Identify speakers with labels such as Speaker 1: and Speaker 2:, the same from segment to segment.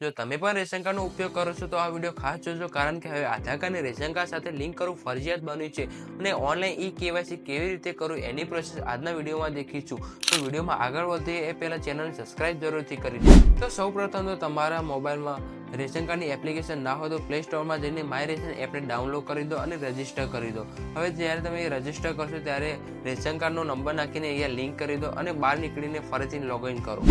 Speaker 1: જો તમે પણ રેશન કાર્ડનો ઉપયોગ કરો છો તો આ વિડીયો ખાસ જોજો, કારણ કે હવે આધાર કાર્ડને રેશન કાર્ડ સાથે લિંક કરવું ફરજિયાત બન્યું છે અને ઓનલાઈન KYC કેવી રીતે કરવું એની પ્રોસેસ આજના વિડીયોમાં દેખીશું. તો વિડીયોમાં આગળ વધીએ એ પહેલાં ચેનલને સબસ્ક્રાઇબ જરૂરથી કરી દો. તો સૌપ્રથમ તો તમારા મોબાઈલમાં રેશન કાર્ડની એપ્લિકેશન ના હોય તો પ્લે સ્ટોરમાં જઈને માય રેશન એપને ડાઉનલોડ કરી દો અને રજિસ્ટર કરી દો. હવે જ્યારે તમે રજિસ્ટર કરશો ત્યારે રેશન કાર્ડનો નંબર નાખીને અહીંયા લિંક કરી દો અને બહાર નીકળીને ફરીથી લોગિન કરો.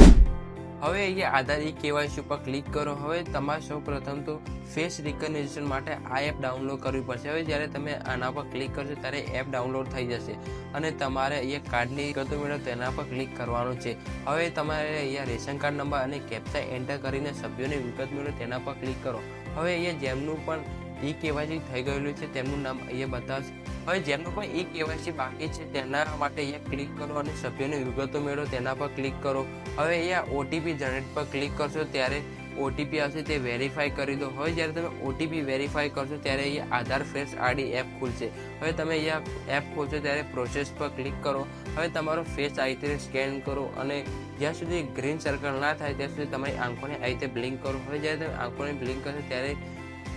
Speaker 1: હવે અહીંયા આધાર KYC ઉપર ક્લિક કરો. હવે તમારે સૌ પ્રથમ તો ફેસ રિકગ્નિશન માટે આ એપ ડાઉનલોડ કરવી પડશે. હવે જ્યારે તમે આના પર ક્લિક કરશો ત્યારે એપ ડાઉનલોડ થઈ જશે અને તમારે અહીંયા કાર્ડની વિગતો મેળવો તેના પર ક્લિક કરવાનું છે. હવે તમારે અહીંયા રેશન કાર્ડ નંબર અને કેપ્ચા એન્ટર કરીને સભ્યોની વિગત મેળવો તેના પર ક્લિક કરો. હવે અહીંયા જેમનું પણ KYC થઈ ગયેલું છે તેમનું નામ અહીંયા બતાવશે. હવે જેમનું પણ KYC બાકી છે તેના માટે અહીંયા ક્લિક કરો અને સભ્યોની વિગતો મેળવો તેના પર ક્લિક કરો. હવે અહીંયા OTP જનરેટ પર ક્લિક કરશો ત્યારે OTP આવશે તે વેરીફાઈ કરી દો. હવે જ્યારે તમે OTP વેરીફાઈ કરશો ત્યારે અહીંયા આધાર ફેસ ID એપ ખુલશે. હવે તમે અહીંયા એપ ખોલશો ત્યારે પ્રોસેસ પર ક્લિક કરો. હવે તમારો ફેસ આવી રીતે સ્કેન કરો અને જ્યાં સુધી ગ્રીન સર્કલ ના થાય ત્યાં સુધી તમારી આંખોને આવી રીતે બ્લિંક કરો. હવે જ્યારે તમે આંખોને બ્લિંક કરશો ત્યારે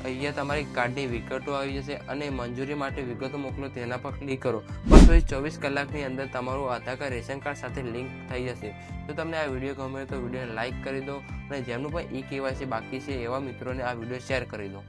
Speaker 1: અહીંયા તમારી કાર્ડની વિગતો આવી જશે અને મંજૂરી માટે વિગતો મોકલો તેના પર ક્લિક કરો. બસ 24 કલાકની અંદર તમારું આધાર કાર્ડ રેશન કાર્ડ સાથે લિંક થઈ જશે. જો તમને આ વિડીયો ગમે તો વિડીયોને લાઇક કરી દો અને જેમનું પણ KYC બાકી છે એવા મિત્રોને આ વિડીયો શેર કરી દો.